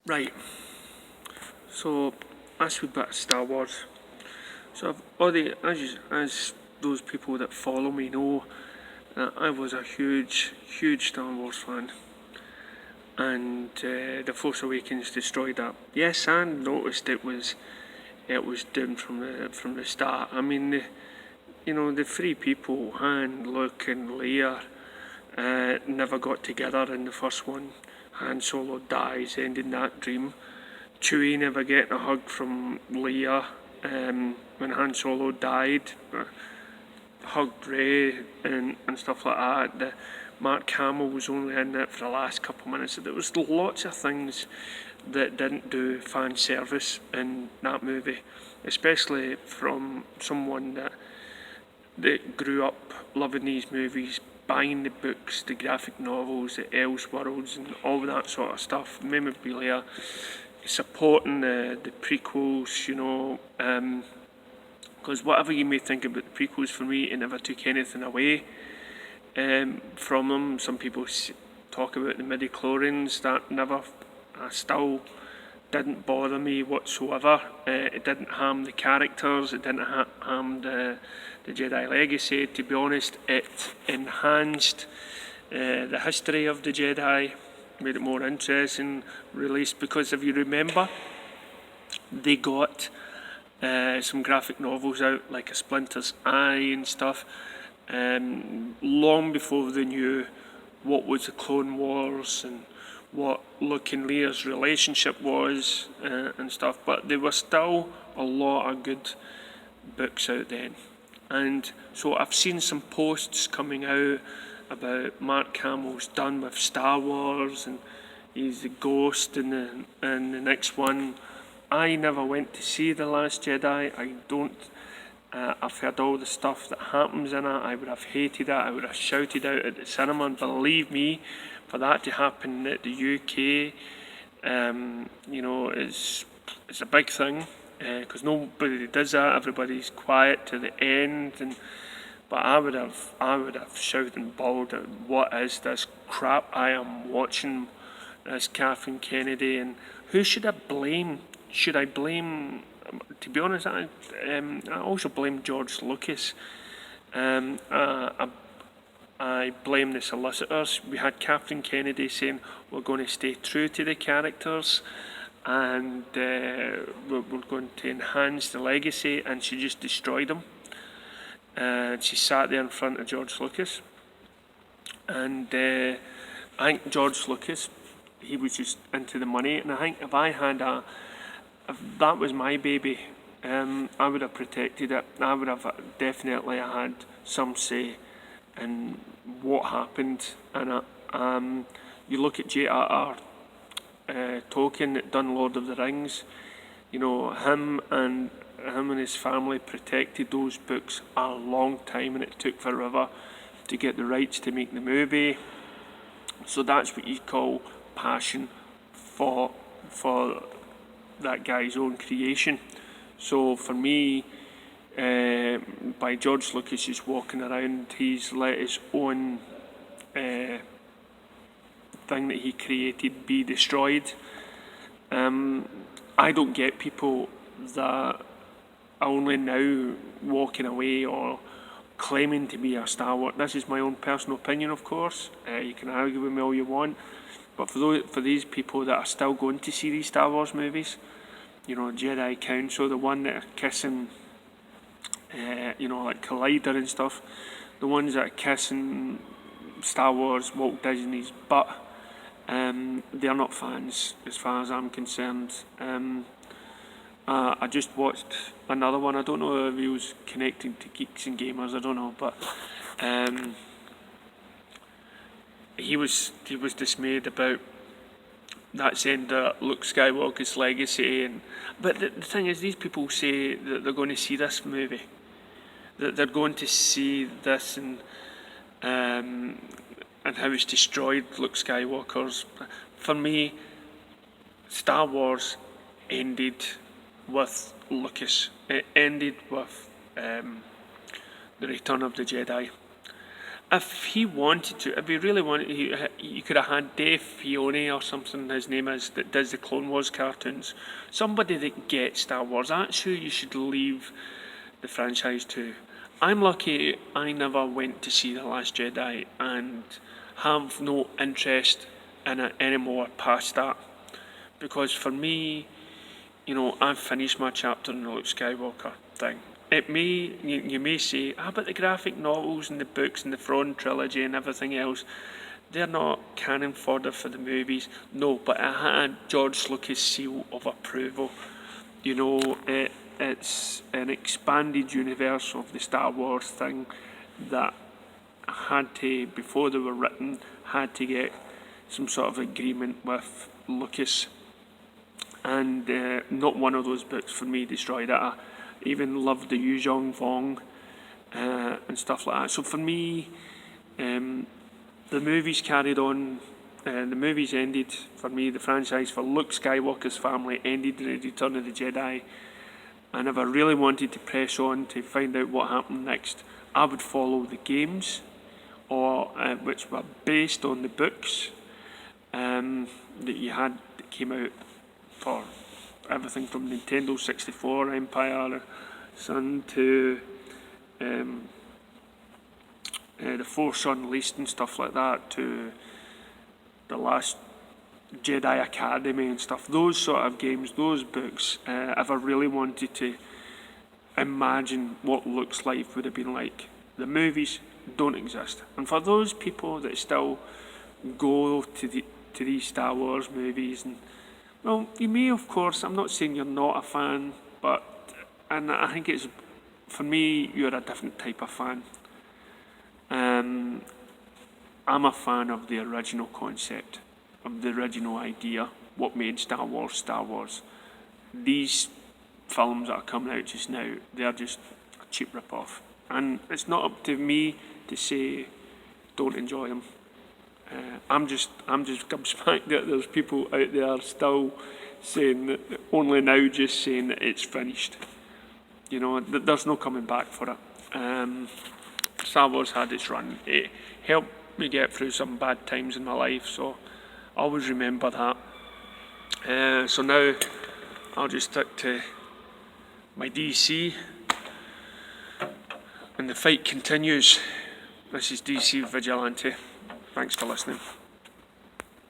Right, so that's a bit of Star Wars. So I've already, as those people that follow me know, that I was a huge Star Wars fan, and The Force Awakens destroyed that. Yes, I noticed it was doomed from the start. I mean, the three people, Han, Luke, and Leia, never got together in the first one. Han Solo dies, ending that dream. Chewie never getting a hug from Leia when Han Solo died. Hugged Rey and stuff like that. Mark Hamill was only in it for the last couple of minutes. There was lots of things that didn't do fan service in that movie, especially from someone that grew up loving these movies, buying the books, the graphic novels, the Elseworlds, and all that sort of stuff, memorabilia, supporting the prequels, because whatever you may think about the prequels, for me, it never took anything away from them. Some people talk about the midi-chlorians, that never, still didn't bother me whatsoever. It didn't harm the characters, it didn't harm the Jedi Legacy. To be honest, it enhanced the history of the Jedi, made it more interesting, released, because if you remember, they got some graphic novels out, like A Splinter's Eye and stuff, long before they knew what was the Clone Wars and what Luke and Leia's relationship was and stuff, but there were still a lot of good books out then. And so I've seen some posts coming out about Mark Hamill's done with Star Wars and he's the ghost in the next one. I never went to see The Last Jedi. I don't. I've heard all the stuff that happens in it. I would have hated it. I would have shouted out at the cinema. And believe me, for that to happen at the UK, it's a big thing because nobody does that. Everybody's quiet to the end, but I would have shouted and bawled at what is this crap I am watching, this Kathleen Kennedy, and who should I blame? Should I blame? To be honest, I also blame George Lucas. I blame the solicitors. We had Kathleen Kennedy saying we're going to stay true to the characters and we're going to enhance the legacy, and she just destroyed them. And she sat there in front of George Lucas, and I think George Lucas, he was just into the money, and I think if that was my baby, I would have protected it. I would have definitely had some say in what happened in it. You look at J.R.R. Tolkien that done Lord of the Rings. Him and his family protected those books a long time, and it took forever to get the rights to make the movie. So that's what you call passion for that guy's own creation. So for me, by George Lucas just walking around, he's let his own thing that he created be destroyed. I don't get people that are only now walking away or claiming to be a Star Wars. This is my own personal opinion, of course. You can argue with me all you want, but for these people that are still going to see these Star Wars movies, Jedi Council, the one that are kissing, like Collider and stuff, the ones that are kissing Star Wars, Walt Disney's butt, they're not fans as far as I'm concerned. I just watched another one. I don't know if he was connected to Geeks and Gamers, I don't know, but he was dismayed about that's end Luke Skywalker's legacy, but the thing is, these people say that they're going to see this movie, that they're going to see this and how it's destroyed Luke Skywalker's. For me, Star Wars ended with Lucas. It ended with the Return of the Jedi. if he wanted to, if he really wanted, he could have had Dave Filoni or something, his name is, that does the Clone Wars cartoons. Somebody that gets Star Wars. That's who you should leave the franchise to. I'm lucky I never went to see The Last Jedi and have no interest in it anymore past that. Because for me, I've finished my chapter in the Luke Skywalker thing. It may, you may say, but the graphic novels and the books and the Thrawn trilogy and everything else, they're not canon fodder for the movies. No, but it had George Lucas' seal of approval. It's an expanded universe of the Star Wars thing that had to, before they were written, had to get some sort of agreement with Lucas. And not one of those books for me destroyed it. I even loved the Yu Zhong Fong and stuff like that. So for me, the movies carried on. The movies ended for me. The franchise for Luke Skywalker's family ended in the Return of the Jedi. And if I really wanted to press on to find out what happened next, I would follow the games, or which were based on the books that you had that came out for everything from Nintendo 64, Empire Sun, to The Force Unleashed and stuff like that, to The Last Jedi Academy and stuff. Those sort of games, those books, if I really wanted to imagine what Luke's life would have been like. The movies don't exist. And for those people that still go to these Star Wars movies, and well, you may, of course, I'm not saying you're not a fan, and I think it's, for me, you're a different type of fan. I'm a fan of the original concept, of the original idea, what made Star Wars Star Wars. These films that are coming out just now, they're just a cheap rip-off. And it's not up to me to say, don't enjoy them. I'm just gobsmacked that there's people out there still saying that, only now just saying that it's finished. There's no coming back for it. Star Wars had its run. It helped me get through some bad times in my life, so I always remember that. So now I'll just stick to my DC, and the fight continues. This is DC Vigilante. Thanks for listening.